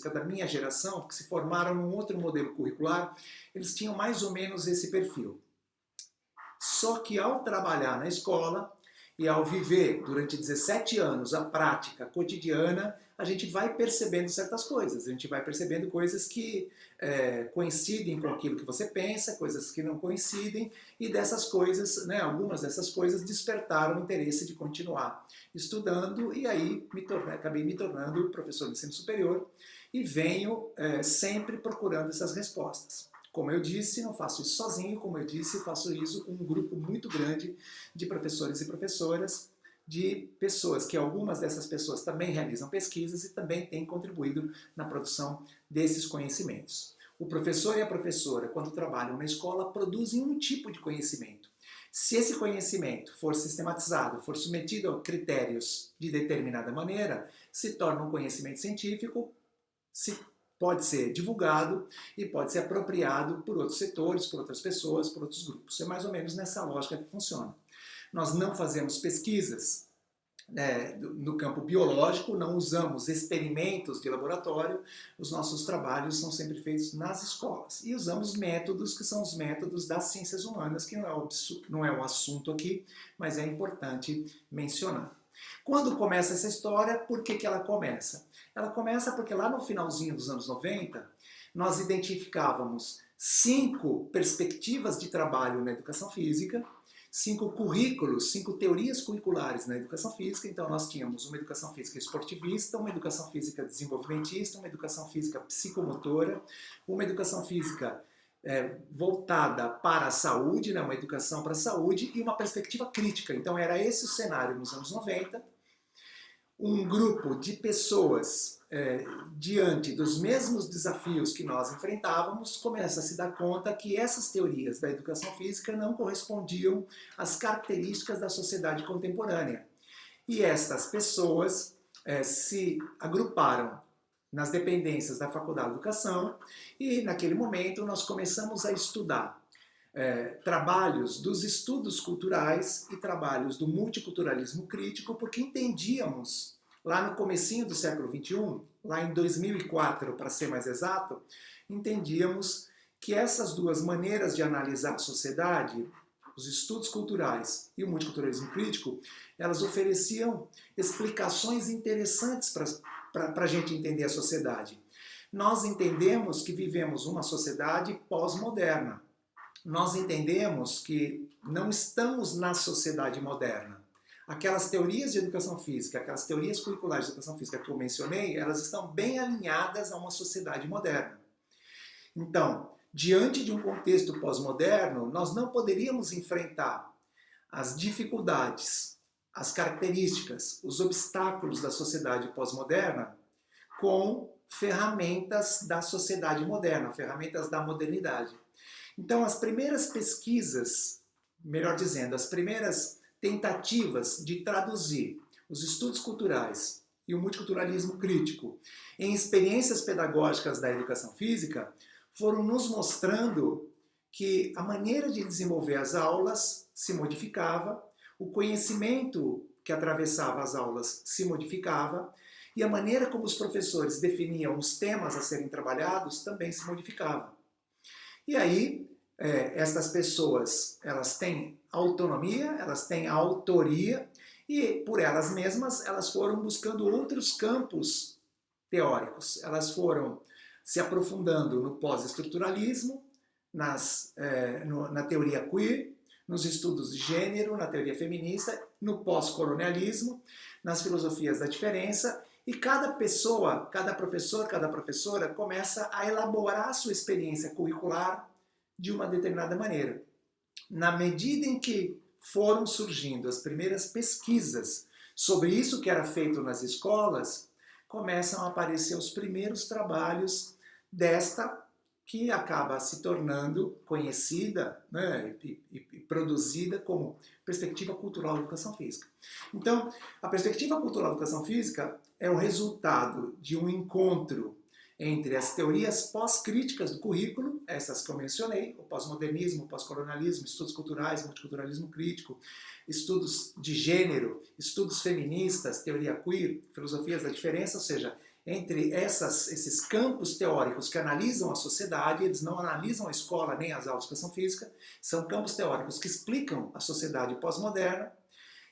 física da minha geração, que se formaram num outro modelo curricular, eles tinham mais ou menos esse perfil. Só que ao trabalhar na escola e ao viver durante 17 anos a prática cotidiana, a gente vai percebendo certas coisas. A gente vai percebendo coisas que coincidem com aquilo que você pensa, coisas que não coincidem, e dessas coisas, né, algumas dessas coisas despertaram o interesse de continuar estudando, e aí acabei me tornando professor de ensino superior e venho sempre procurando essas respostas. Como eu disse, não faço isso sozinho, como eu disse, faço isso com um grupo muito grande de professores e professoras, de pessoas que algumas dessas pessoas também realizam pesquisas e também têm contribuído na produção desses conhecimentos. O professor e a professora, quando trabalham na escola, produzem um tipo de conhecimento. Se esse conhecimento for sistematizado, for submetido a critérios de determinada maneira, se torna um conhecimento científico, pode ser divulgado e pode ser apropriado por outros setores, por outras pessoas, por outros grupos. É mais ou menos nessa lógica que funciona. Nós não fazemos pesquisas no campo biológico, não usamos experimentos de laboratório, os nossos trabalhos são sempre feitos nas escolas. E usamos métodos que são os métodos das ciências humanas, que não é o assunto aqui, mas é importante mencionar. Quando começa essa história, por que ela começa? Ela começa porque lá no finalzinho dos anos 90, nós identificávamos 5 perspectivas de trabalho na educação física, 5 currículos, 5 teorias curriculares na educação física. Então nós tínhamos uma educação física esportivista, uma educação física desenvolvimentista, uma educação física psicomotora, uma educação física voltada para a saúde, né, uma educação para a saúde e uma perspectiva crítica. Então era esse o cenário nos anos 90. Um grupo de pessoas diante dos mesmos desafios que nós enfrentávamos começa a se dar conta que essas teorias da educação física não correspondiam às características da sociedade contemporânea. E estas pessoas se agruparam nas dependências da Faculdade de Educação e naquele momento nós começamos a estudar trabalhos dos estudos culturais e trabalhos do multiculturalismo crítico, porque entendíamos, lá no comecinho do século XXI, lá em 2004, para ser mais exato, entendíamos que essas duas maneiras de analisar a sociedade, os estudos culturais e o multiculturalismo crítico, elas ofereciam explicações interessantes para a gente entender a sociedade. Nós entendemos que vivemos uma sociedade pós-moderna. Nós entendemos que não estamos na sociedade moderna. Aquelas teorias de educação física, aquelas teorias curriculares de educação física que eu mencionei, elas estão bem alinhadas a uma sociedade moderna. Então, diante de um contexto pós-moderno, nós não poderíamos enfrentar as dificuldades, as características, os obstáculos da sociedade pós-moderna com ferramentas da sociedade moderna, ferramentas da modernidade. Então, as primeiras pesquisas, melhor dizendo, as primeiras tentativas de traduzir os estudos culturais e o multiculturalismo crítico em experiências pedagógicas da educação física foram nos mostrando que a maneira de desenvolver as aulas se modificava, o conhecimento que atravessava as aulas se modificava e a maneira como os professores definiam os temas a serem trabalhados também se modificava. E aí, estas pessoas, elas têm autonomia, elas têm autoria e, por elas mesmas, elas foram buscando outros campos teóricos. Elas foram se aprofundando no pós-estruturalismo, na teoria queer, nos estudos de gênero, na teoria feminista, no pós-colonialismo, nas filosofias da diferença, e cada pessoa, cada professor, cada professora começa a elaborar a sua experiência curricular de uma determinada maneira. Na medida em que foram surgindo as primeiras pesquisas sobre isso que era feito nas escolas, começam a aparecer os primeiros trabalhos desta que acaba se tornando conhecida, né, e produzida como perspectiva cultural da educação física. Então, a perspectiva cultural da educação física é o resultado de um encontro entre as teorias pós-críticas do currículo, essas que eu mencionei, o pós-modernismo, o pós-colonialismo, estudos culturais, multiculturalismo crítico, estudos de gênero, estudos feministas, teoria queer, filosofias da diferença, ou seja, entre esses campos teóricos que analisam a sociedade, eles não analisam a escola nem as aulas de educação física, são campos teóricos que explicam a sociedade pós-moderna,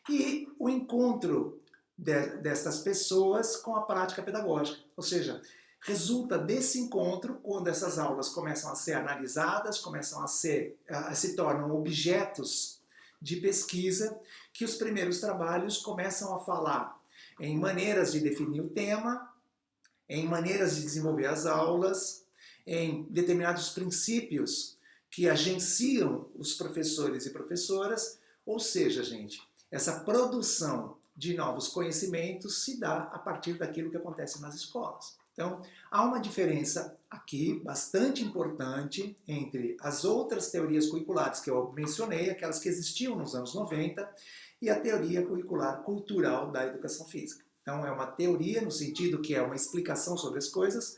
e o encontro dessas pessoas com a prática pedagógica. Ou seja, resulta desse encontro, quando essas aulas começam a ser analisadas, começam a se tornam objetos de pesquisa, que os primeiros trabalhos começam a falar em maneiras de definir o tema, em maneiras de desenvolver as aulas, em determinados princípios que agenciam os professores e professoras, ou seja, gente, essa produção de novos conhecimentos se dá a partir daquilo que acontece nas escolas. Então, há uma diferença aqui bastante importante entre as outras teorias curriculares que eu mencionei, aquelas que existiam nos anos 90, e a teoria curricular cultural da educação física. Então, é uma teoria no sentido que é uma explicação sobre as coisas,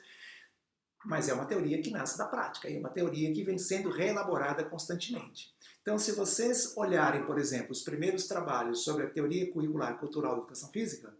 mas é uma teoria que nasce da prática, e é uma teoria que vem sendo reelaborada constantemente. Então, se vocês olharem, por exemplo, os primeiros trabalhos sobre a teoria curricular cultural da educação física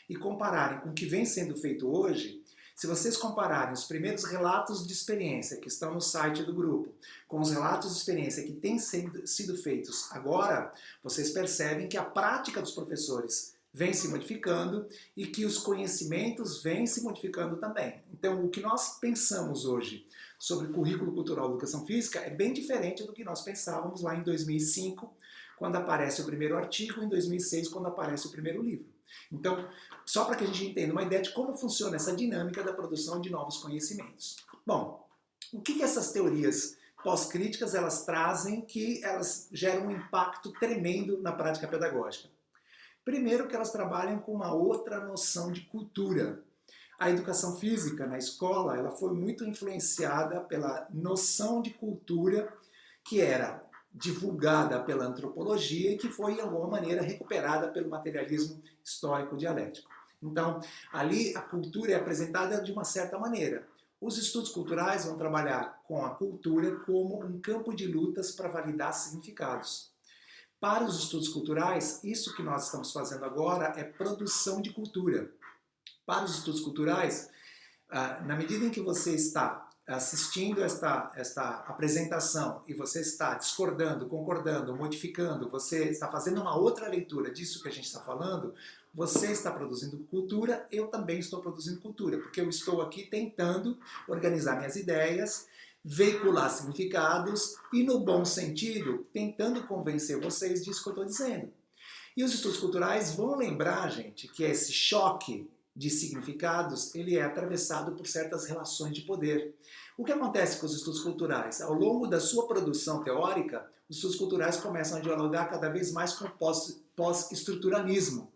e compararem com o que vem sendo feito hoje, se vocês compararem os primeiros relatos de experiência que estão no site do grupo com os relatos de experiência que têm sido feitos agora, vocês percebem que a prática dos professores vem se modificando e que os conhecimentos vêm se modificando também. Então, o que nós pensamos hoje sobre currículo cultural da educação física é bem diferente do que nós pensávamos lá em 2005, quando aparece o primeiro artigo, e em 2006, quando aparece o primeiro livro. Então, só para que a gente entenda uma ideia de como funciona essa dinâmica da produção de novos conhecimentos. Bom, o que essas teorias pós-críticas elas trazem que elas geram um impacto tremendo na prática pedagógica? Primeiro que elas trabalham com uma outra noção de cultura. A educação física na escola ela foi muito influenciada pela noção de cultura que era divulgada pela antropologia e que foi, de alguma maneira, recuperada pelo materialismo histórico dialético. Então, ali a cultura é apresentada de uma certa maneira. Os estudos culturais vão trabalhar com a cultura como um campo de lutas para validar significados. Para os estudos culturais, isso que nós estamos fazendo agora é produção de cultura. Para os estudos culturais, na medida em que você está assistindo esta apresentação e você está discordando, concordando, modificando, você está fazendo uma outra leitura disso que a gente está falando, você está produzindo cultura, eu também estou produzindo cultura, porque eu estou aqui tentando organizar minhas ideias, veicular significados e, no bom sentido, tentando convencer vocês disso que eu estou dizendo. E os estudos culturais vão lembrar, gente, que esse choque de significados, ele é atravessado por certas relações de poder. O que acontece com os estudos culturais? Ao longo da sua produção teórica, os estudos culturais começam a dialogar cada vez mais com o pós-estruturalismo.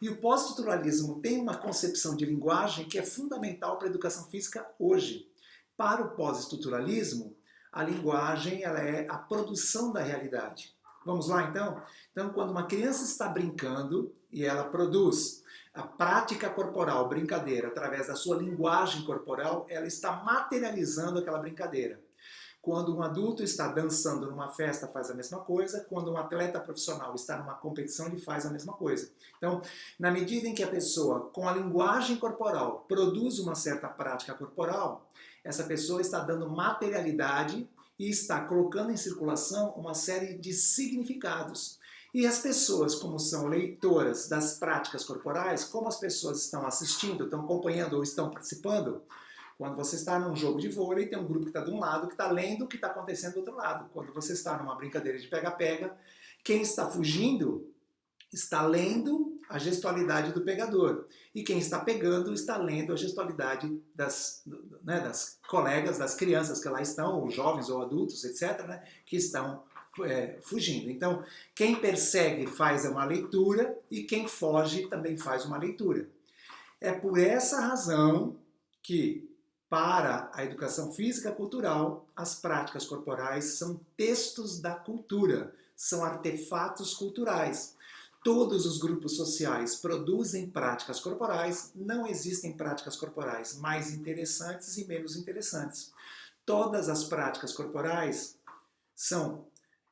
E o pós-estruturalismo tem uma concepção de linguagem que é fundamental para a educação física hoje. Para o pós-estruturalismo, a linguagem ela é a produção da realidade. Vamos lá, então? Então, quando uma criança está brincando e ela produz a prática corporal, brincadeira, através da sua linguagem corporal, ela está materializando aquela brincadeira. Quando um adulto está dançando numa festa, faz a mesma coisa. Quando um atleta profissional está numa competição, ele faz a mesma coisa. Então, na medida em que a pessoa, com a linguagem corporal, produz uma certa prática corporal, essa pessoa está dando materialidade e está colocando em circulação uma série de significados. E as pessoas, como são leitoras das práticas corporais, como as pessoas estão assistindo, estão acompanhando ou estão participando, quando você está num jogo de vôlei, tem um grupo que está de um lado que está lendo o que está acontecendo do outro lado. Quando você está numa brincadeira de pega-pega, quem está fugindo está lendo a gestualidade do pegador. E quem está pegando está lendo a gestualidade das colegas, das crianças que lá estão, ou jovens ou adultos, etc., que estão fugindo. Então, quem persegue faz uma leitura e quem foge também faz uma leitura. É por essa razão que, para a educação física cultural, as práticas corporais são textos da cultura, são artefatos culturais. Todos os grupos sociais produzem práticas corporais, não existem práticas corporais mais interessantes e menos interessantes. Todas as práticas corporais são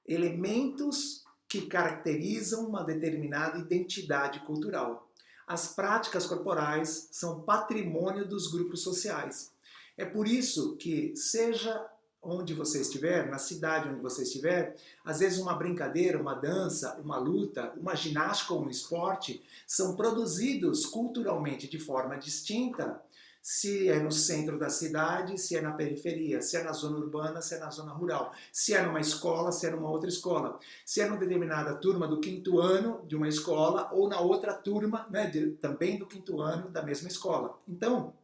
elementos que caracterizam uma determinada identidade cultural. As práticas corporais são patrimônio dos grupos sociais. É por isso que, seja onde você estiver, na cidade onde você estiver, às vezes uma brincadeira, uma dança, uma luta, uma ginástica ou um esporte são produzidos culturalmente de forma distinta, se é no centro da cidade, se é na periferia, se é na zona urbana, se é na zona rural, se é numa escola, se é numa outra escola, se é numa determinada turma do 5º ano de uma escola ou na outra turma, né, também do 5º ano da mesma escola. Então,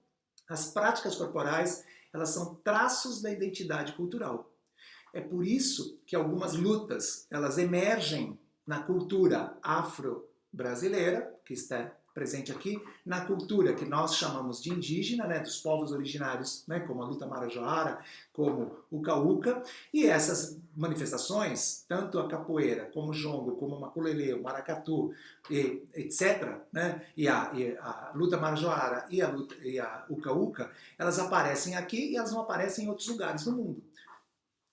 as práticas corporais, elas são traços da identidade cultural. É por isso que algumas lutas, elas emergem na cultura afro-brasileira, que está presente aqui, na cultura que nós chamamos de indígena, né, dos povos originários, né, como a luta marajoara, como o cauca, e essas manifestações, tanto a capoeira, como o jongo, como o maculelê, o maracatu, etc., né, e a luta marajoara e o cauca, elas aparecem aqui e elas não aparecem em outros lugares do mundo.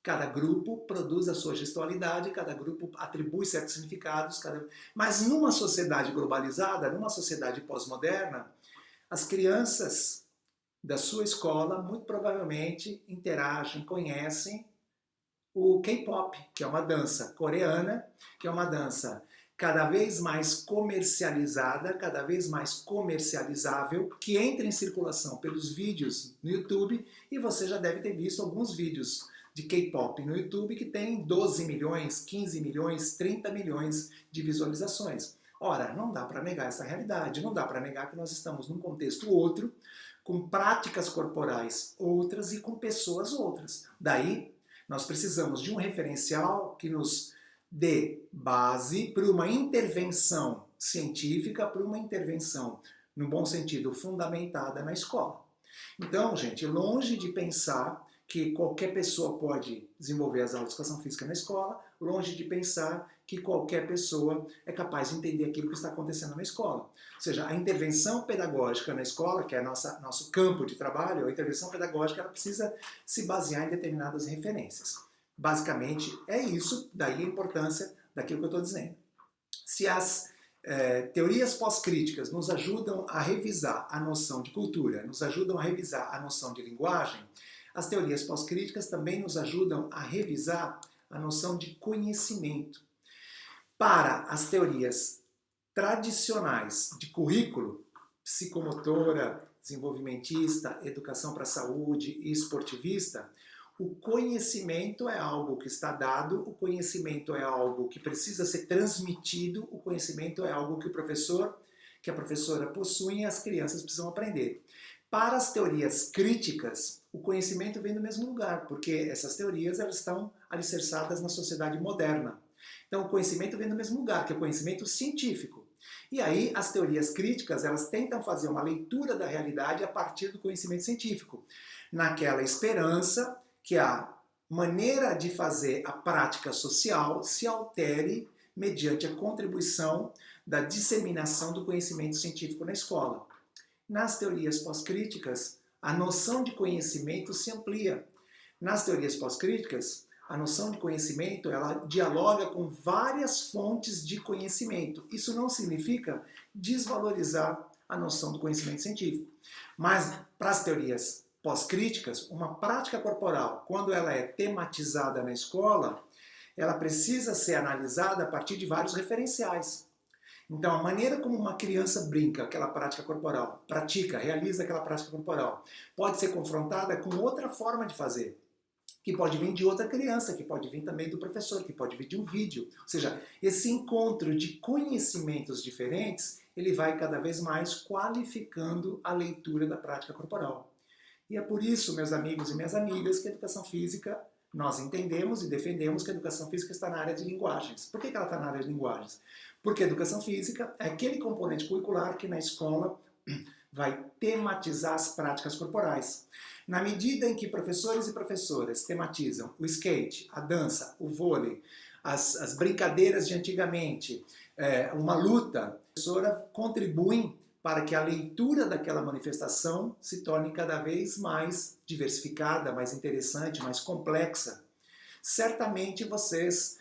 Cada grupo produz a sua gestualidade, cada grupo atribui certos significados, mas numa sociedade globalizada, numa sociedade pós-moderna, as crianças da sua escola muito provavelmente interagem, conhecem o K-pop, que é uma dança coreana, que é uma dança cada vez mais comercializada, cada vez mais comercializável, que entra em circulação pelos vídeos no YouTube, e você já deve ter visto alguns vídeos de K-pop no YouTube que tem 12 milhões, 15 milhões, 30 milhões de visualizações. Ora, não dá para negar essa realidade, não dá para negar que nós estamos num contexto outro, com práticas corporais outras e com pessoas outras. Daí, nós precisamos de um referencial que nos dê base para uma intervenção científica, para uma intervenção, no bom sentido, fundamentada na escola. Então, gente, longe de pensar que qualquer pessoa pode desenvolver as aulas de educação física na escola, longe de pensar que qualquer pessoa é capaz de entender aquilo que está acontecendo na escola. Ou seja, a intervenção pedagógica na escola, que é nosso campo de trabalho, a intervenção pedagógica ela precisa se basear em determinadas referências. Basicamente, é isso, daí a importância daquilo que eu estou dizendo. Se as teorias pós-críticas nos ajudam a revisar a noção de cultura, nos ajudam a revisar a noção de linguagem, as teorias pós-críticas também nos ajudam a revisar a noção de conhecimento. Para as teorias tradicionais de currículo, psicomotora, desenvolvimentista, educação para a saúde e esportivista, o conhecimento é algo que está dado, o conhecimento é algo que precisa ser transmitido, o conhecimento é algo que o professor, que a professora possuem e as crianças precisam aprender. Para as teorias críticas, o conhecimento vem do mesmo lugar, porque essas teorias elas estão alicerçadas na sociedade moderna. Então, o conhecimento vem do mesmo lugar, que é o conhecimento científico. E aí, as teorias críticas, elas tentam fazer uma leitura da realidade a partir do conhecimento científico, naquela esperança que a maneira de fazer a prática social se altere mediante a contribuição da disseminação do conhecimento científico na escola. Nas teorias pós-críticas, a noção de conhecimento se amplia. Nas teorias pós-críticas, a noção de conhecimento ela dialoga com várias fontes de conhecimento. Isso não significa desvalorizar a noção do conhecimento científico. Mas, para as teorias pós-críticas, uma prática corporal, quando ela é tematizada na escola, ela precisa ser analisada a partir de vários referenciais. Então, a maneira como uma criança brinca aquela prática corporal, pratica, realiza aquela prática corporal, pode ser confrontada com outra forma de fazer, que pode vir de outra criança, que pode vir também do professor, que pode vir de um vídeo. Ou seja, esse encontro de conhecimentos diferentes, ele vai cada vez mais qualificando a leitura da prática corporal. E é por isso, meus amigos e minhas amigas, que a educação física, nós entendemos e defendemos que a educação física está na área de linguagens. Por que ela está na área de linguagens? Porque a educação física é aquele componente curricular que na escola vai tematizar as práticas corporais. Na medida em que professores e professoras tematizam o skate, a dança, o vôlei, as brincadeiras de antigamente, uma luta, a professora contribui para que a leitura daquela manifestação se torne cada vez mais diversificada, mais interessante, mais complexa. Certamente vocês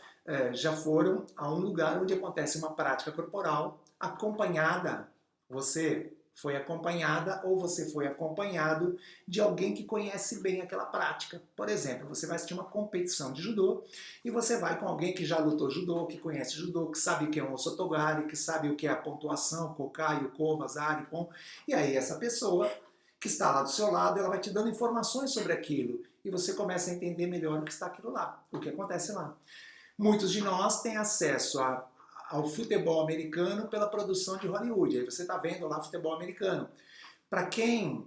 já foram a um lugar onde acontece uma prática corporal acompanhada Você foi acompanhada ou você foi acompanhado de alguém que conhece bem aquela prática. Por exemplo, você vai assistir uma competição de judô e você vai com alguém que já lutou judô, que conhece judô, que sabe o que é um osotogari, que sabe o que é a pontuação, kokai, yuko, vazari, pon. E aí essa pessoa que está lá do seu lado, ela vai te dando informações sobre aquilo e você começa a entender melhor o que está aquilo lá, o que acontece lá. Muitos de nós têm acesso ao futebol americano pela produção de Hollywood. Aí você está vendo lá futebol americano. Para quem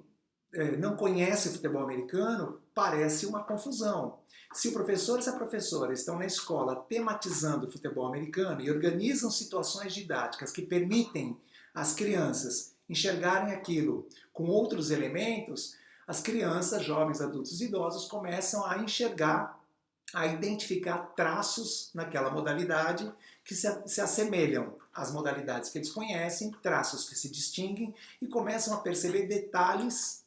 não conhece o futebol americano, parece uma confusão. Se o professor e essa professora estão na escola tematizando o futebol americano e organizam situações didáticas que permitem às crianças enxergarem aquilo com outros elementos, as crianças, jovens, adultos e idosos começam a enxergar, a identificar traços naquela modalidade que se assemelham às modalidades que eles conhecem, traços que se distinguem e começam a perceber detalhes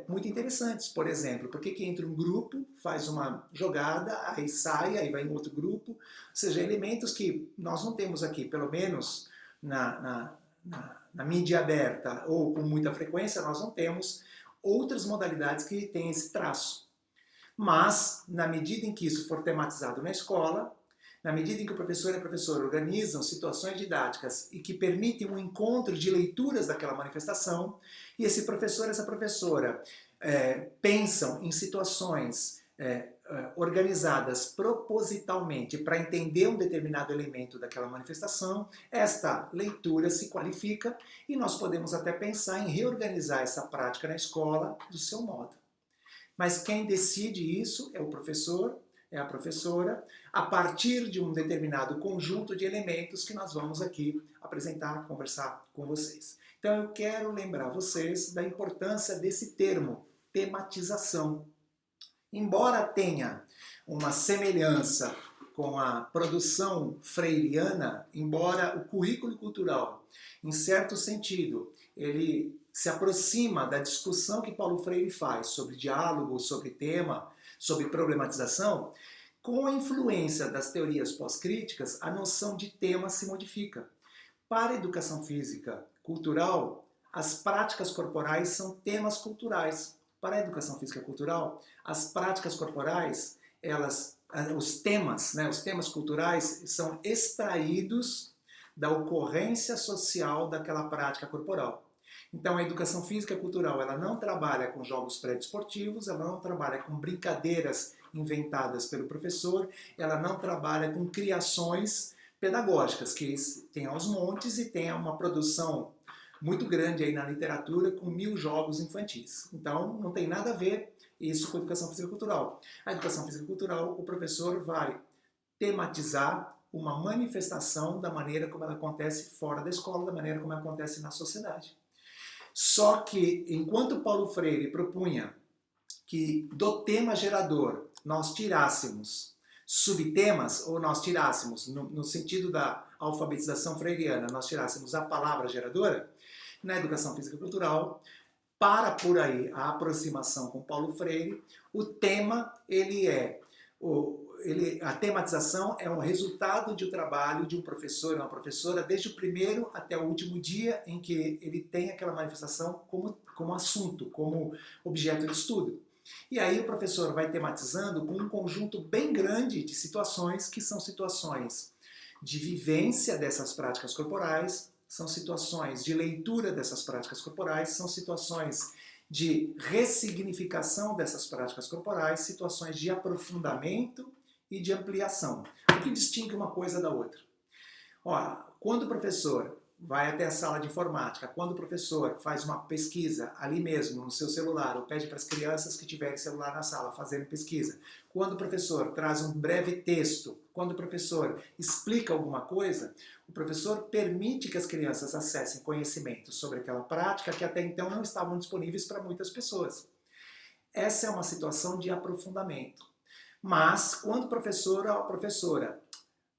muito interessantes. Por exemplo, por que entra um grupo, faz uma jogada, aí sai, aí vai um outro grupo, ou seja, elementos que nós não temos aqui, pelo menos na mídia aberta ou com muita frequência, nós não temos outras modalidades que têm esse traço. Mas, na medida em que isso for tematizado na escola, na medida em que o professor e a professora organizam situações didáticas e que permitem um encontro de leituras daquela manifestação, e esse professor e essa professora pensam em situações organizadas propositalmente para entender um determinado elemento daquela manifestação, esta leitura se qualifica e nós podemos até pensar em reorganizar essa prática na escola do seu modo. Mas quem decide isso é o professor, é a professora, a partir de um determinado conjunto de elementos que nós vamos aqui apresentar, conversar com vocês. Então eu quero lembrar vocês da importância desse termo, tematização. Embora tenha uma semelhança com a produção freiriana, embora o currículo cultural, em certo sentido, ele se aproxima da discussão que Paulo Freire faz sobre diálogo, sobre tema, sobre problematização, com a influência das teorias pós-críticas, a noção de tema se modifica. Para a educação física cultural, as práticas corporais são temas culturais. Para a educação física cultural, as práticas corporais, os temas culturais são extraídos da ocorrência social daquela prática corporal. Então, a educação física cultural, ela não trabalha com jogos pré-desportivos, ela não trabalha com brincadeiras inventadas pelo professor, ela não trabalha com criações pedagógicas, que tem aos montes e tem uma produção muito grande aí na literatura com 1000 jogos infantis. Então, não tem nada a ver isso com a educação física cultural. A educação física cultural, o professor vai tematizar uma manifestação da maneira como ela acontece fora da escola, da maneira como ela acontece na sociedade. Só que, enquanto Paulo Freire propunha que do tema gerador nós tirássemos subtemas, ou nós tirássemos, no sentido da alfabetização freiriana, nós tirássemos a palavra geradora, na educação física cultural, para por aí a aproximação com Paulo Freire, o tema, a tematização é um resultado de um trabalho de um professor ou uma professora desde o primeiro até o último dia em que ele tem aquela manifestação como assunto, como objeto de estudo. E aí o professor vai tematizando com um conjunto bem grande de situações que são situações de vivência dessas práticas corporais, são situações de leitura dessas práticas corporais, são situações de ressignificação dessas práticas corporais, situações de aprofundamento e de ampliação. O que distingue uma coisa da outra? Quando o professor vai até a sala de informática, quando o professor faz uma pesquisa ali mesmo no seu celular, ou pede para as crianças que tiverem celular na sala fazerem pesquisa, quando o professor traz um breve texto, quando o professor explica alguma coisa, o professor permite que as crianças acessem conhecimentos sobre aquela prática que até então não estavam disponíveis para muitas pessoas. Essa é uma situação de aprofundamento. Mas, quando o professor ou a professora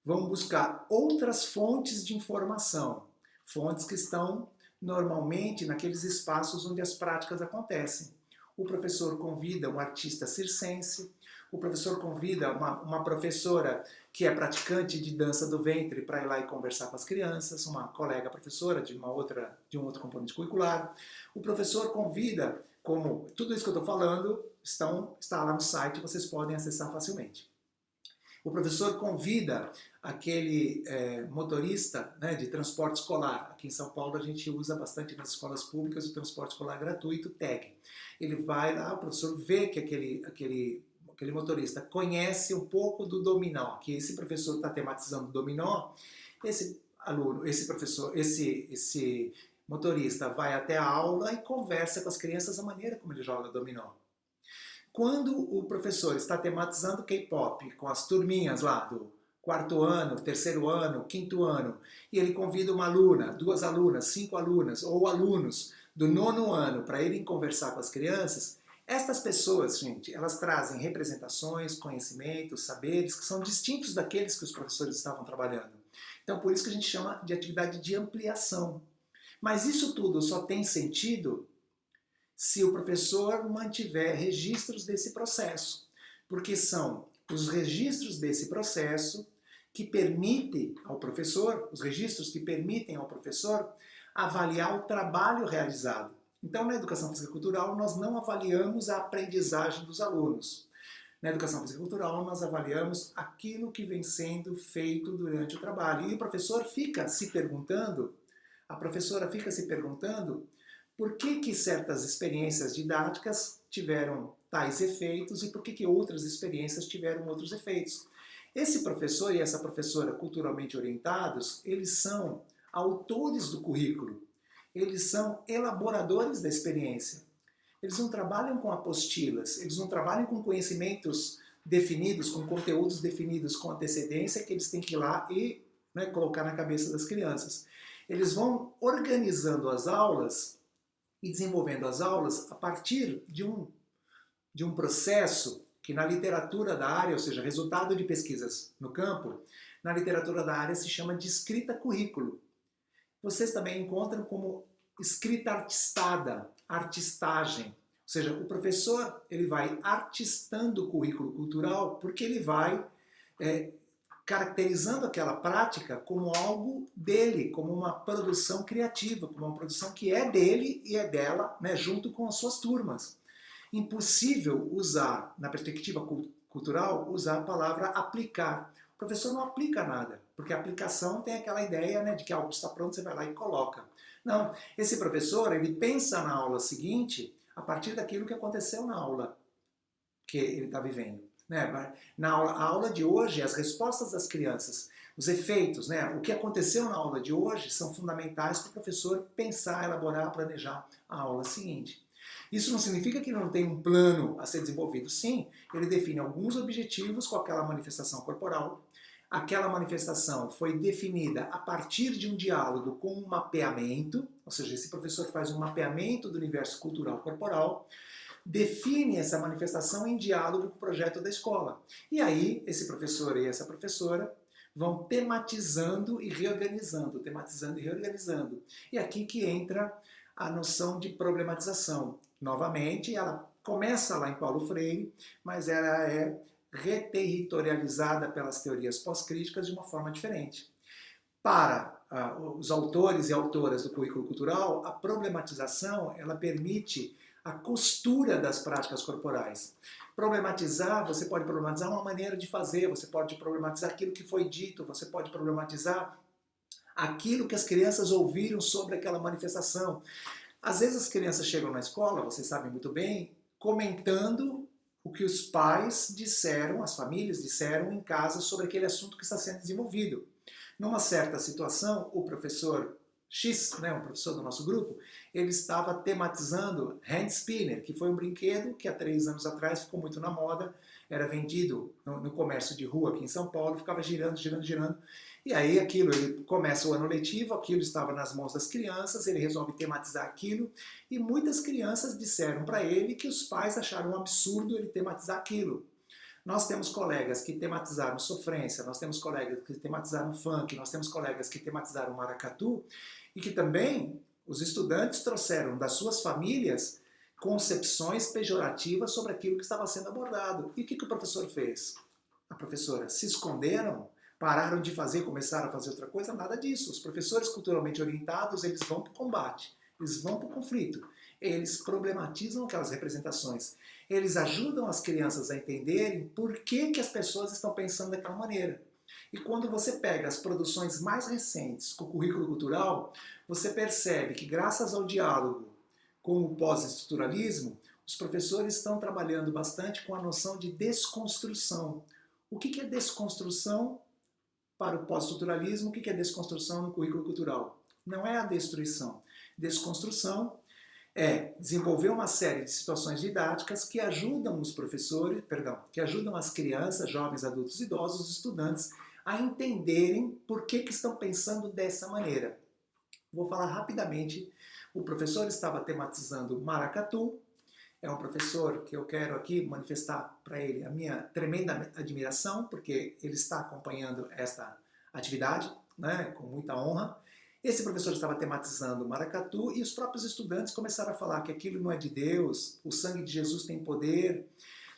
vão buscar outras fontes de informação, fontes que estão normalmente naqueles espaços onde as práticas acontecem, o professor convida um artista circense, o professor convida uma professora que é praticante de dança do ventre para ir lá e conversar com as crianças, uma colega professora de um outro componente curricular. O professor convida, como tudo isso que eu estou falando está lá no site, vocês podem acessar facilmente. O professor convida aquele motorista, né, de transporte escolar. Aqui em São Paulo a gente usa bastante nas escolas públicas o transporte escolar gratuito, TEG. Ele vai lá, o professor vê que aquele motorista conhece um pouco do dominó, que esse professor está tematizando o dominó, esse aluno, esse professor, esse motorista vai até a aula e conversa com as crianças a maneira como ele joga dominó. Quando o professor está tematizando K-pop com as turminhas lá do quarto ano, terceiro ano, quinto ano, e ele convida uma aluna, 2 alunas, 5 alunas ou alunos do 9º ano para irem conversar com as crianças, estas pessoas, gente, elas trazem representações, conhecimentos, saberes que são distintos daqueles que os professores estavam trabalhando. Então, por isso que a gente chama de atividade de ampliação. Mas isso tudo só tem sentido se o professor mantiver registros desse processo, porque são os registros desse processo que permitem ao professor, os registros que permitem ao professor avaliar o trabalho realizado. Então, na educação física cultural, nós não avaliamos a aprendizagem dos alunos. Na educação física cultural, nós avaliamos aquilo que vem sendo feito durante o trabalho. E o professor fica se perguntando, a professora fica se perguntando, por que certas experiências didáticas tiveram tais efeitos e por que outras experiências tiveram outros efeitos. Esse professor e essa professora culturalmente orientados, eles são autores do currículo, eles são elaboradores da experiência. Eles não trabalham com apostilas, eles não trabalham com conhecimentos definidos, com conteúdos definidos com antecedência que eles têm que ir lá e, né, colocar na cabeça das crianças. Eles vão organizando as aulas e desenvolvendo as aulas a partir de um processo que na literatura da área, ou seja, resultado de pesquisas no campo, na literatura da área se chama de escrita currículo. Vocês também encontram como escrita artistada, artistagem. Ou seja, o professor ele vai artistando o currículo cultural porque ele vai caracterizando aquela prática como algo dele, como uma produção criativa, como uma produção que é dele e é dela, né, junto com as suas turmas. Impossível usar, na perspectiva cultural, usar a palavra aplicar. O professor não aplica nada, porque a aplicação tem aquela ideia, né, de que algo está pronto, você vai lá e coloca. Não, esse professor, ele pensa na aula seguinte a partir daquilo que aconteceu na aula que ele está vivendo. Né? Na aula de hoje, as respostas das crianças, os efeitos, né? O que aconteceu na aula de hoje são fundamentais para o professor pensar, elaborar, planejar a aula seguinte. Isso não significa que ele não tem um plano a ser desenvolvido. Sim, ele define alguns objetivos com aquela manifestação corporal. Aquela manifestação foi definida a partir de um diálogo com um mapeamento, ou seja, esse professor faz um mapeamento do universo cultural corporal, define essa manifestação em diálogo com o projeto da escola. E aí, esse professor e essa professora vão tematizando e reorganizando, tematizando e reorganizando. E aqui que entra a noção de problematização. Novamente, ela começa lá em Paulo Freire, mas ela é reterritorializada pelas teorias pós-críticas de uma forma diferente. Para os autores e autoras do currículo cultural, a problematização ela permite a costura das práticas corporais. Problematizar, você pode problematizar uma maneira de fazer, você pode problematizar aquilo que foi dito, você pode problematizar aquilo que as crianças ouviram sobre aquela manifestação. Às vezes as crianças chegam na escola, vocês sabem muito bem, comentando o que os pais disseram, as famílias disseram em casa sobre aquele assunto que está sendo desenvolvido. Numa certa situação, o professor X, né, um professor do nosso grupo, ele estava tematizando hand spinner, que foi um brinquedo que há 3 anos atrás ficou muito na moda, era vendido no comércio de rua aqui em São Paulo, ficava girando, girando, girando. E aí aquilo, ele começa o ano letivo, aquilo estava nas mãos das crianças, ele resolve tematizar aquilo, e muitas crianças disseram para ele que os pais acharam um absurdo ele tematizar aquilo. Nós temos colegas que tematizaram sofrência, nós temos colegas que tematizaram funk, nós temos colegas que tematizaram maracatu, e que também os estudantes trouxeram das suas famílias concepções pejorativas sobre aquilo que estava sendo abordado. E o que o professor fez? A professora se esconderam? Pararam de fazer, começaram a fazer outra coisa? Nada disso. Os professores culturalmente orientados, eles vão para o combate, eles vão para o conflito, eles problematizam aquelas representações, eles ajudam as crianças a entenderem por que as pessoas estão pensando daquela maneira. E quando você pega as produções mais recentes com o currículo cultural, você percebe que graças ao diálogo com o pós-estruturalismo, os professores estão trabalhando bastante com a noção de desconstrução. O que é desconstrução para o pós-estruturalismo? O que é desconstrução no currículo cultural? Não é a destruição. Desconstrução é desenvolver uma série de situações didáticas que ajudam os professores, que ajudam as crianças, jovens, adultos, idosos, estudantes a entenderem por que estão pensando dessa maneira. Vou falar rapidamente. O professor estava tematizando maracatu. É um professor que eu quero aqui manifestar para ele a minha tremenda admiração, porque ele está acompanhando esta atividade, né, com muita honra. Esse professor estava tematizando maracatu e os próprios estudantes começaram a falar que aquilo não é de Deus, o sangue de Jesus tem poder.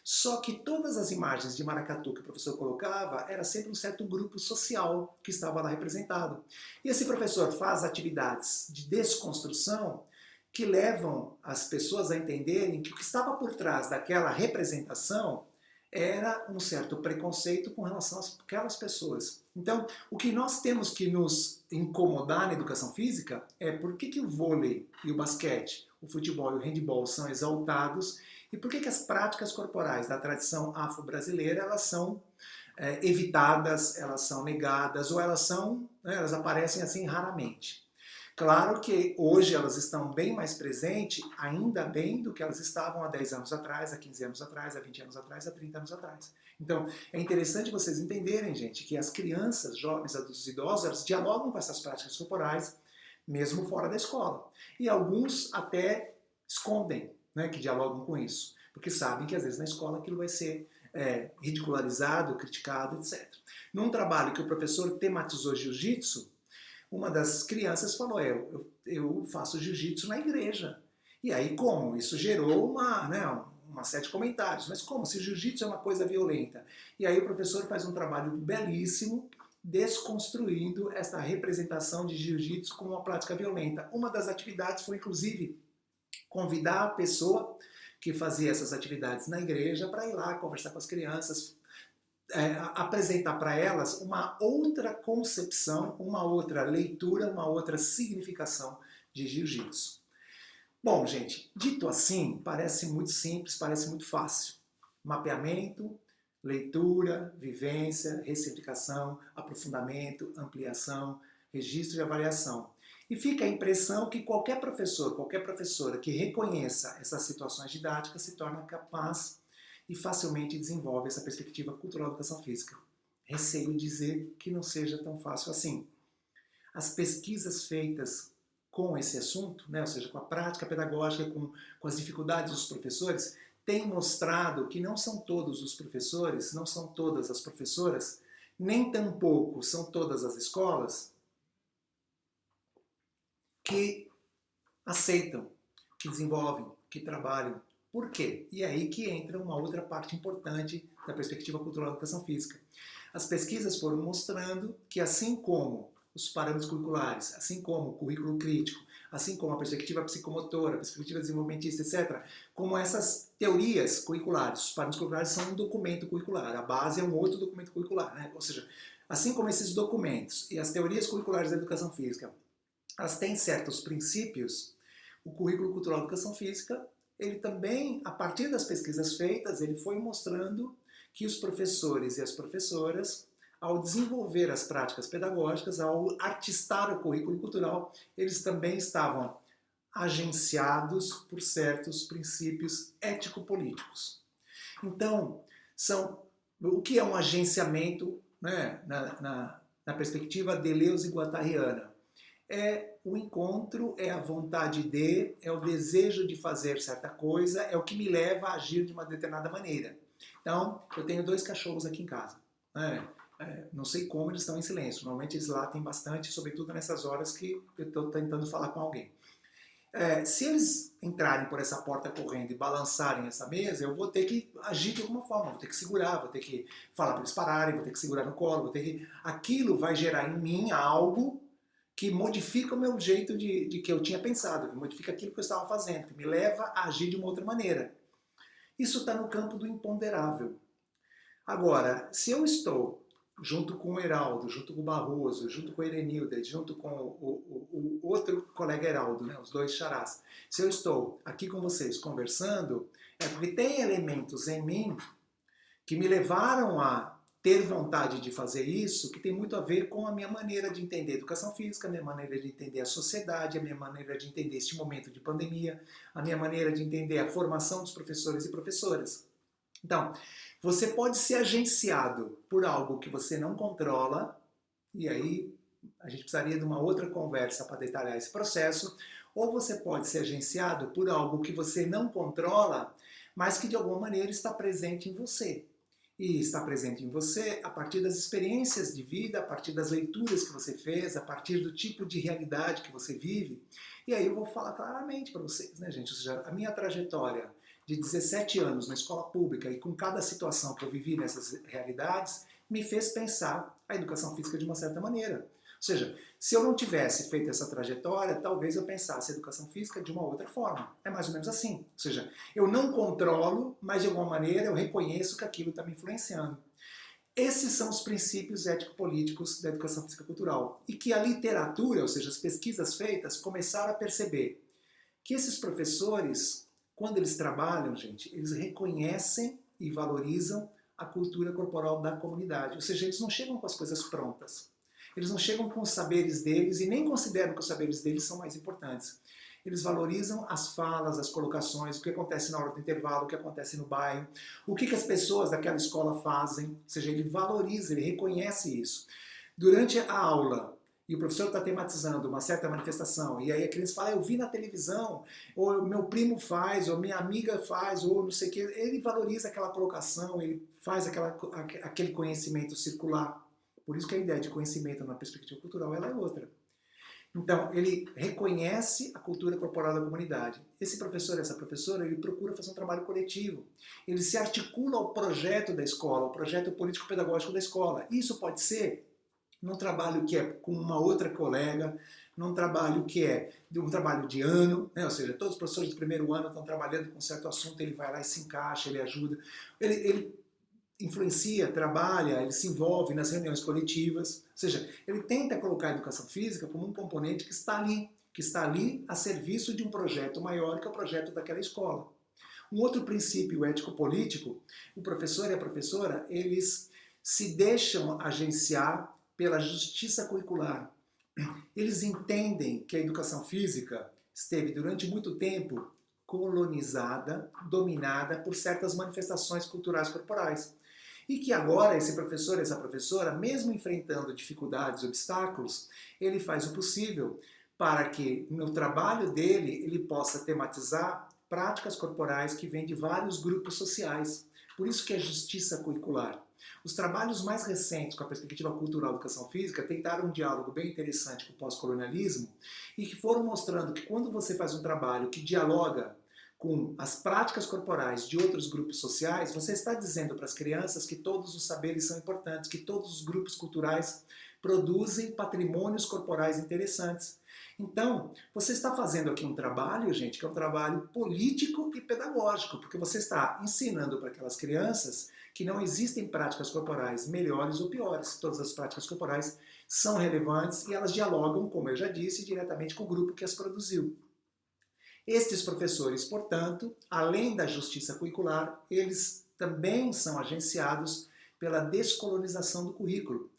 Só que todas as imagens de maracatu que o professor colocava era sempre um certo grupo social que estava lá representado. E esse professor faz atividades de desconstrução que levam as pessoas a entenderem que o que estava por trás daquela representação era um certo preconceito com relação àquelas pessoas. Então, o que nós temos que nos incomodar na educação física é por que o vôlei e o basquete, o futebol e o handebol são exaltados e por que as práticas corporais da tradição afro-brasileira elas são evitadas, elas são negadas ou elas aparecem assim raramente. Claro que hoje elas estão bem mais presentes, ainda bem, do que elas estavam há 10 anos atrás, há 15 anos atrás, há 20 anos atrás, há 30 anos atrás. Então, é interessante vocês entenderem, gente, que as crianças, jovens, adultos e idosos, elas dialogam com essas práticas corporais, mesmo fora da escola. E alguns até escondem, né, que dialogam com isso, porque sabem que às vezes na escola aquilo vai ser ridicularizado, criticado, etc. Num trabalho que o professor tematizou jiu-jitsu, uma das crianças falou, eu faço jiu-jitsu na igreja. E aí como? Isso gerou uma série de comentários. Mas como? Se jiu-jitsu é uma coisa violenta. E aí o professor faz um trabalho belíssimo desconstruindo essa representação de jiu-jitsu como uma prática violenta. Uma das atividades foi, inclusive, convidar a pessoa que fazia essas atividades na igreja para ir lá conversar com as crianças, apresentar para elas uma outra concepção, uma outra leitura, uma outra significação de jiu-jitsu. Bom, gente, dito assim, parece muito simples, parece muito fácil. Mapeamento, leitura, vivência, ressignificação, aprofundamento, ampliação, registro e avaliação. E fica a impressão que qualquer professor, qualquer professora que reconheça essas situações didáticas se torna capaz e facilmente desenvolve essa perspectiva cultural da educação física. Receio dizer que não seja tão fácil assim. As pesquisas feitas com esse assunto, né, ou seja, com a prática pedagógica, com as dificuldades dos professores, têm mostrado que não são todos os professores, não são todas as professoras, nem tampouco são todas as escolas que aceitam, que desenvolvem, que trabalham. Por quê? E é aí que entra uma outra parte importante da perspectiva cultural da educação física. As pesquisas foram mostrando que assim como os parâmetros curriculares, assim como o currículo crítico, assim como a perspectiva psicomotora, a perspectiva desenvolvimentista, etc., como essas teorias curriculares, os parâmetros curriculares são um documento curricular, a base é um outro documento curricular, né? Ou seja, assim como esses documentos e as teorias curriculares da educação física, elas têm certos princípios, o currículo cultural da educação física, ele também, a partir das pesquisas feitas, ele foi mostrando que os professores e as professoras, ao desenvolver as práticas pedagógicas, ao artistar o currículo cultural, eles também estavam agenciados por certos princípios ético-políticos. Então, o que é um agenciamento, né, na perspectiva deleuze-guattariana? É o encontro, é a vontade de, é o desejo de fazer certa coisa, é o que me leva a agir de uma determinada maneira. Então, eu tenho 2 cachorros aqui em casa. Não sei como eles estão em silêncio. Normalmente eles latem bastante, sobretudo nessas horas que eu estou tentando falar com alguém. Se eles entrarem por essa porta correndo e balançarem essa mesa, eu vou ter que agir de alguma forma, vou ter que segurar, vou ter que falar para eles pararem, vou ter que segurar no colo, vou ter que... Aquilo vai gerar em mim algo que modifica o meu jeito de que eu tinha pensado, que modifica aquilo que eu estava fazendo, que me leva a agir de uma outra maneira. Isso está no campo do imponderável. Agora, se eu estou junto com o Heraldo, junto com o Barroso, junto com a Erenilda, junto com o outro colega Heraldo, né, os dois xarás, se eu estou aqui com vocês conversando, é porque tem elementos em mim que me levaram a ter vontade de fazer isso, que tem muito a ver com a minha maneira de entender a educação física, a minha maneira de entender a sociedade, a minha maneira de entender este momento de pandemia, a minha maneira de entender a formação dos professores e professoras. Então, você pode ser agenciado por algo que você não controla, e aí a gente precisaria de uma outra conversa para detalhar esse processo, ou você pode ser agenciado por algo que você não controla, mas que de alguma maneira está presente em você. E está presente em você a partir das experiências de vida, a partir das leituras que você fez, a partir do tipo de realidade que você vive. E aí eu vou falar claramente para vocês, né, gente? Ou seja, a minha trajetória de 17 anos na escola pública e com cada situação que eu vivi nessas realidades, me fez pensar a educação física de uma certa maneira. Ou seja, se eu não tivesse feito essa trajetória, talvez eu pensasse a educação física de uma outra forma. É mais ou menos assim. Ou seja, eu não controlo, mas de alguma maneira eu reconheço que aquilo está me influenciando. Esses são os princípios ético-políticos da educação física cultural. E que a literatura, ou seja, as pesquisas feitas, começaram a perceber que esses professores, quando eles trabalham, gente, eles reconhecem e valorizam a cultura corporal da comunidade. Ou seja, eles não chegam com as coisas prontas. Eles não chegam com os saberes deles e nem consideram que os saberes deles são mais importantes. Eles valorizam as falas, as colocações, o que acontece na hora do intervalo, o que acontece no bairro, o que as pessoas daquela escola fazem. Ou seja, ele valoriza, ele reconhece isso. Durante a aula, e o professor está tematizando uma certa manifestação, e aí a criança fala, eu vi na televisão, ou meu primo faz, ou minha amiga faz, ou não sei o que, ele valoriza aquela colocação, ele faz aquele conhecimento circular. Por isso que a ideia de conhecimento na perspectiva cultural ela é outra. Então, ele reconhece a cultura corporal da comunidade. Esse professor, essa professora, ele procura fazer um trabalho coletivo. Ele se articula ao projeto da escola, ao projeto político-pedagógico da escola. Isso pode ser num trabalho que é com uma outra colega, num trabalho que é um trabalho de ano, né? Ou seja, todos os professores do primeiro ano estão trabalhando com um certo assunto, ele vai lá e se encaixa, ele ajuda. Ele influencia, trabalha, ele se envolve nas reuniões coletivas, ou seja, ele tenta colocar a educação física como um componente que está ali a serviço de um projeto maior que é o projeto daquela escola. Um outro princípio ético-político, o professor e a professora, eles se deixam agenciar pela justiça curricular. Eles entendem que a educação física esteve durante muito tempo colonizada, dominada por certas manifestações culturais corporais. E que agora esse professor, essa professora, mesmo enfrentando dificuldades, obstáculos, ele faz o possível para que no trabalho dele ele possa tematizar práticas corporais que vêm de vários grupos sociais. Por isso que é justiça curricular. Os trabalhos mais recentes com a perspectiva cultural da educação física tentaram um diálogo bem interessante com o pós-colonialismo e que foram mostrando que quando você faz um trabalho que dialoga com as práticas corporais de outros grupos sociais, você está dizendo para as crianças que todos os saberes são importantes, que todos os grupos culturais produzem patrimônios corporais interessantes. Então, você está fazendo aqui um trabalho, gente, que é um trabalho político e pedagógico, porque você está ensinando para aquelas crianças que não existem práticas corporais melhores ou piores. Todas as práticas corporais são relevantes e elas dialogam, como eu já disse, diretamente com o grupo que as produziu. Estes professores, portanto, além da justiça curricular, eles também são agenciados pela descolonização do currículo.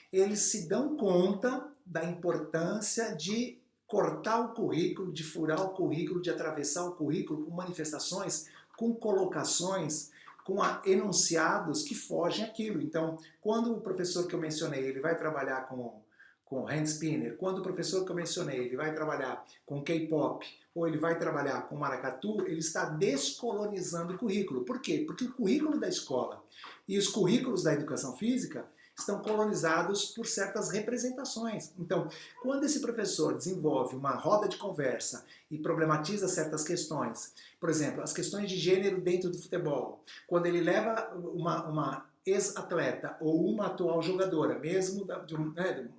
Eles se dão conta da importância de cortar o currículo, de furar o currículo, de atravessar o currículo com manifestações, com colocações, com enunciados que fogem aquilo. Então, quando o professor que eu mencionei, ele vai trabalhar com hand spinner, quando o professor que eu mencionei, ele vai trabalhar com K-pop, ou ele vai trabalhar com maracatu, ele está descolonizando o currículo. Por quê? Porque o currículo da escola e os currículos da educação física, estão colonizados por certas representações. Então, quando esse professor desenvolve uma roda de conversa e problematiza certas questões, por exemplo, as questões de gênero dentro do futebol, quando ele leva uma ex-atleta ou uma atual jogadora, mesmo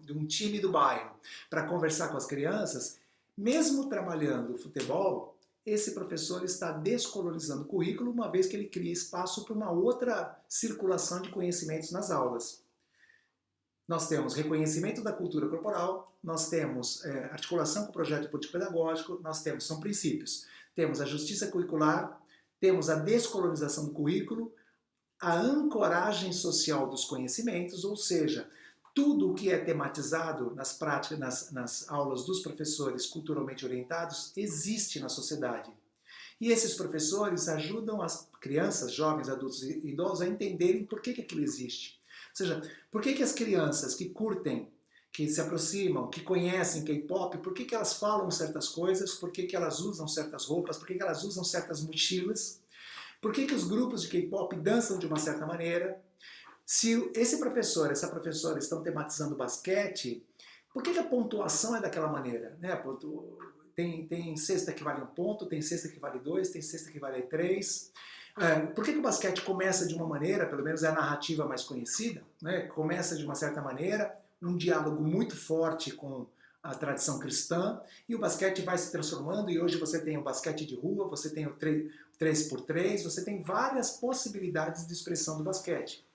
de um time do bairro, para conversar com as crianças, mesmo trabalhando futebol, esse professor está descolonizando o currículo, uma vez que ele cria espaço para uma outra circulação de conhecimentos nas aulas. Nós temos reconhecimento da cultura corporal, nós temos articulação com o projeto político-pedagógico, nós temos, são princípios, temos a justiça curricular, temos a descolonização do currículo, a ancoragem social dos conhecimentos, ou seja, tudo o que é tematizado nas práticas, nas aulas dos professores culturalmente orientados existe na sociedade. E esses professores ajudam as crianças, jovens, adultos e idosos a entenderem por que aquilo existe. Ou seja, por que as crianças que curtem, que se aproximam, que conhecem K-pop, por que elas falam certas coisas, por que elas usam certas roupas, por que elas usam certas mochilas, por que os grupos de K-pop dançam de uma certa maneira. Se esse professor, essa professora estão tematizando basquete, por que a pontuação é daquela maneira? Né? Tem cesta que vale 1 ponto, tem cesta que vale 2, tem cesta que vale 3. Por que o basquete começa de uma maneira, pelo menos é a narrativa mais conhecida, né? Começa de uma certa maneira, um diálogo muito forte com a tradição cristã, e o basquete vai se transformando, e hoje você tem o basquete de rua, você tem o 3x3, você tem várias possibilidades de expressão do basquete.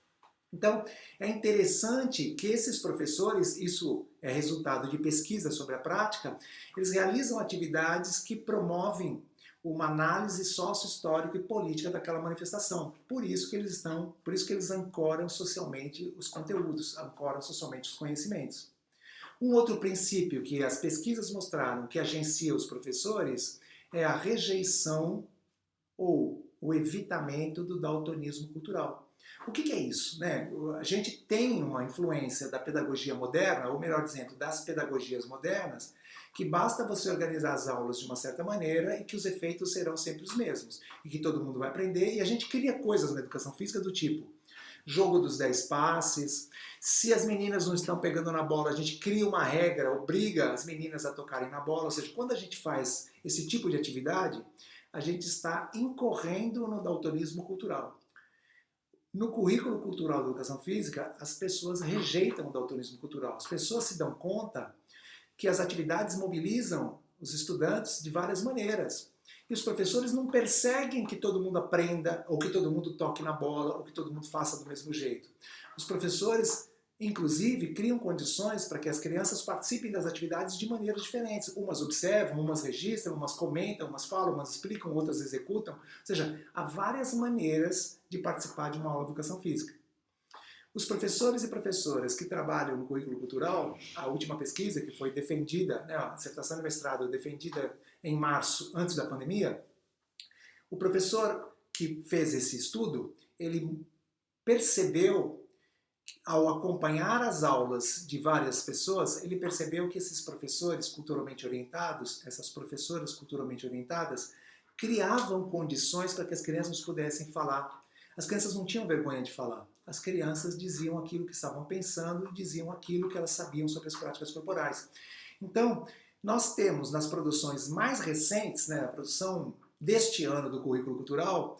Então, é interessante que esses professores, isso é resultado de pesquisa sobre a prática, eles realizam atividades que promovem uma análise sócio-histórica e política daquela manifestação. Por isso que eles ancoram socialmente os conteúdos, ancoram socialmente os conhecimentos. Um outro princípio que as pesquisas mostraram que agencia os professores é a rejeição ou o evitamento do daltonismo cultural. O que é isso? Né? A gente tem uma influência da pedagogia moderna, ou melhor dizendo, das pedagogias modernas, que basta você organizar as aulas de uma certa maneira e que os efeitos serão sempre os mesmos, e que todo mundo vai aprender, e a gente cria coisas na educação física do tipo jogo dos 10 passes, se as meninas não estão pegando na bola, a gente cria uma regra, obriga as meninas a tocarem na bola, ou seja, quando a gente faz esse tipo de atividade, a gente está incorrendo no daltonismo cultural. No currículo cultural da educação física, as pessoas rejeitam o daltonismo cultural. As pessoas se dão conta que as atividades mobilizam os estudantes de várias maneiras. E os professores não perseguem que todo mundo aprenda, ou que todo mundo toque na bola, ou que todo mundo faça do mesmo jeito. Os professores, inclusive, criam condições para que as crianças participem das atividades de maneiras diferentes. Umas observam, umas registram, umas comentam, umas falam, umas explicam, outras executam. Ou seja, há várias maneiras de participar de uma aula de educação física. Os professores e professoras que trabalham no currículo cultural, a última pesquisa que foi defendida, né, a dissertação de mestrado defendida em março, antes da pandemia, o professor que fez esse estudo, ele percebeu, ao acompanhar as aulas de várias pessoas, ele percebeu que esses professores culturalmente orientados, essas professoras culturalmente orientadas, criavam condições para que as crianças pudessem falar. As crianças não tinham vergonha de falar. As crianças diziam aquilo que estavam pensando e diziam aquilo que elas sabiam sobre as práticas corporais. Então, nós temos nas produções mais recentes, né, a produção deste ano do currículo cultural,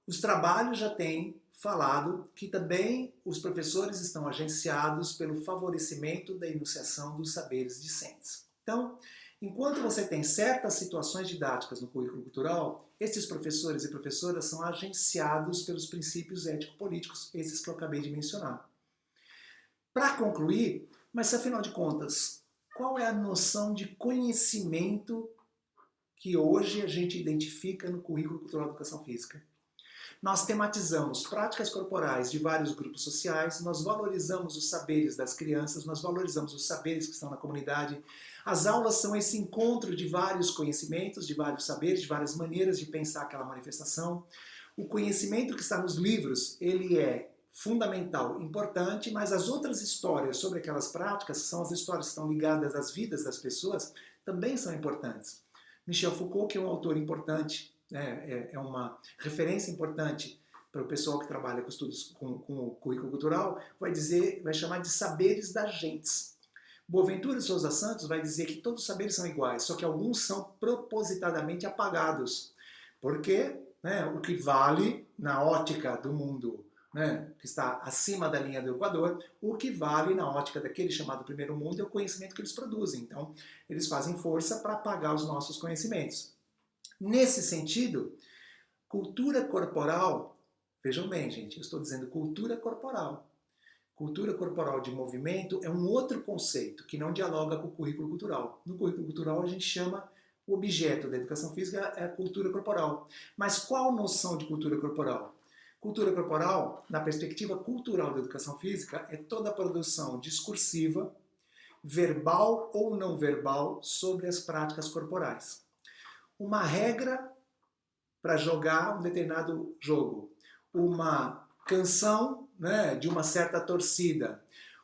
os trabalhos já têm falado que também os professores estão agenciados pelo favorecimento da enunciação dos saberes discentes. Então, enquanto você tem certas situações didáticas no currículo cultural, esses professores e professoras são agenciados pelos princípios ético-políticos, esses que eu acabei de mencionar. Para concluir, mas afinal de contas, qual é a noção de conhecimento que hoje a gente identifica no currículo cultural da educação física? Nós tematizamos práticas corporais de vários grupos sociais, nós valorizamos os saberes das crianças, nós valorizamos os saberes que estão na comunidade. As aulas são esse encontro de vários conhecimentos, de vários saberes, de várias maneiras de pensar aquela manifestação. O conhecimento que está nos livros, ele é fundamental, importante, mas as outras histórias sobre aquelas práticas, que são as histórias que estão ligadas às vidas das pessoas, também são importantes. Michel Foucault, que é um autor importante, é uma referência importante para o pessoal que trabalha com estudos com o currículo cultural, vai chamar de saberes das gentes. Boaventura de Souza Santos vai dizer que todos os saberes são iguais, só que alguns são propositadamente apagados. Porque, né, o que vale na ótica do mundo, né, que está acima da linha do Equador, o que vale na ótica daquele chamado primeiro mundo é o conhecimento que eles produzem. Então, eles fazem força para apagar os nossos conhecimentos. Nesse sentido, cultura corporal, vejam bem, gente, eu estou dizendo cultura corporal. Cultura corporal de movimento é um outro conceito que não dialoga com o currículo cultural. No currículo cultural a gente chama o objeto da educação física é a cultura corporal. Mas qual noção de cultura corporal? Cultura corporal, na perspectiva cultural da educação física, é toda a produção discursiva, verbal ou não verbal, sobre as práticas corporais. Uma regra para jogar um determinado jogo, uma canção, né, de uma certa torcida,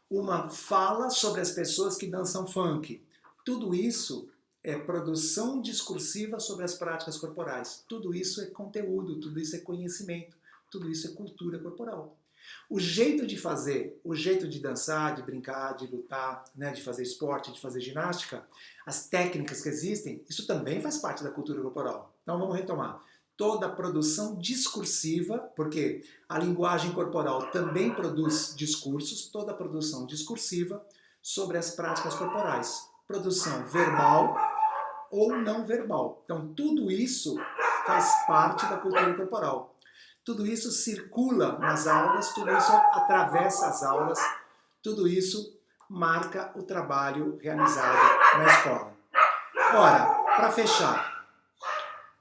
uma fala sobre as pessoas que dançam funk. Tudo isso é produção discursiva sobre as práticas corporais. Tudo isso é conteúdo, tudo isso é conhecimento, tudo isso é cultura corporal. O jeito de fazer, o jeito de dançar, de brincar, de lutar, né, de fazer esporte, de fazer ginástica, as técnicas que existem, isso também faz parte da cultura corporal. Então vamos retomar. Toda a produção discursiva, porque a linguagem corporal também produz discursos, toda a produção discursiva sobre as práticas corporais. Produção verbal ou não verbal. Então, tudo isso faz parte da cultura corporal. Tudo isso circula nas aulas, tudo isso atravessa as aulas, tudo isso marca o trabalho realizado na escola. Ora, para fechar,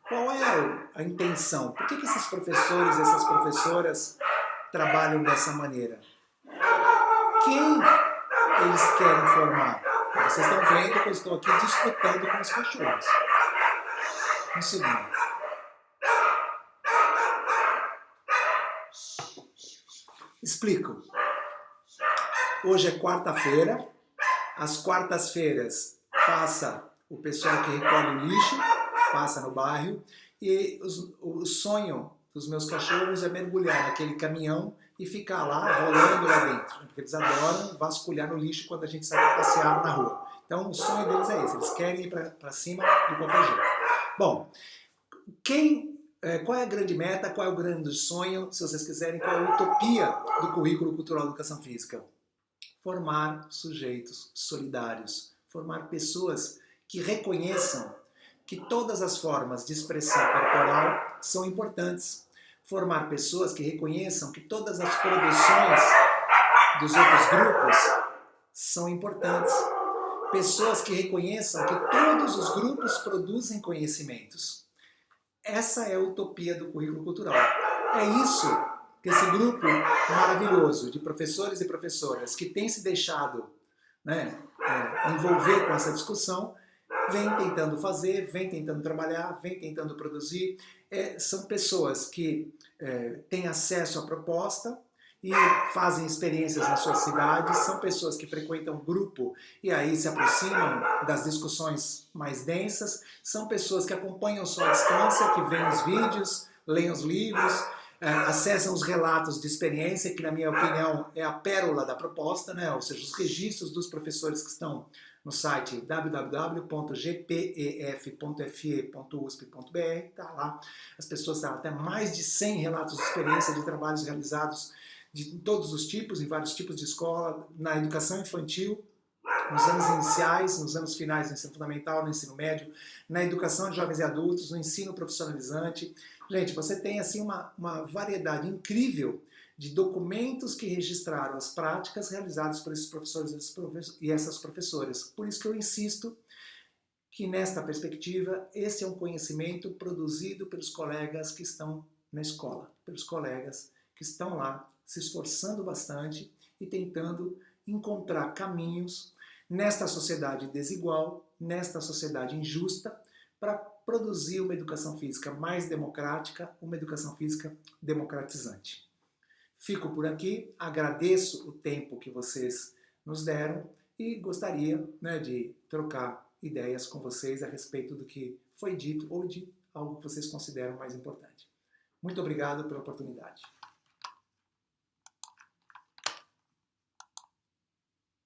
qual é a intenção? Por que esses professores, essas professoras trabalham dessa maneira? Quem eles querem formar? Vocês estão vendo que eu estou aqui disputando com os cachorros. Um segundo. Explico. Hoje é quarta-feira. Às quartas-feiras passa o pessoal que recolhe o lixo, passa no bairro, e o sonho dos meus cachorros é mergulhar naquele caminhão e ficar lá rolando lá dentro, porque eles adoram vasculhar no lixo quando a gente sai para passear na rua. Então o sonho deles é esse, eles querem ir para cima de qualquer jeito. Bom, qual é a grande meta, qual é o grande sonho, se vocês quiserem, qual é a utopia do currículo cultural da educação física? Formar sujeitos solidários, formar pessoas que reconheçam que todas as formas de expressão corporal são importantes. Formar pessoas que reconheçam que todas as produções dos outros grupos são importantes. Pessoas que reconheçam que todos os grupos produzem conhecimentos. Essa é a utopia do currículo cultural. É isso que esse grupo maravilhoso de professores e professoras que tem se deixado, né, envolver com essa discussão, vem tentando fazer, vem tentando trabalhar, vem tentando produzir. São pessoas que têm acesso à proposta e fazem experiências nas suas cidades, são pessoas que frequentam grupo e aí se aproximam das discussões mais densas, são pessoas que acompanham só à distância, que veem os vídeos, leem os livros, acessam os relatos de experiência, que na minha opinião é a pérola da proposta, né? Ou seja, os registros dos professores que estão no site www.gpef.fe.usp.br, tá lá. As pessoas têm até mais de 100 relatos de experiência de trabalhos realizados de todos os tipos, em vários tipos de escola, na educação infantil, nos anos iniciais, nos anos finais do ensino fundamental, no ensino médio, na educação de jovens e adultos, no ensino profissionalizante. Gente, você tem assim uma variedade incrível de documentos que registraram as práticas realizadas por esses professores e essas professoras. Por isso que eu insisto que nesta perspectiva, esse é um conhecimento produzido pelos colegas que estão na escola, pelos colegas que estão lá se esforçando bastante e tentando encontrar caminhos nesta sociedade desigual, nesta sociedade injusta, para produzir uma educação física mais democrática, uma educação física democratizante. Fico por aqui, agradeço o tempo que vocês nos deram e gostaria, né, de trocar ideias com vocês a respeito do que foi dito ou de algo que vocês consideram mais importante. Muito obrigado pela oportunidade.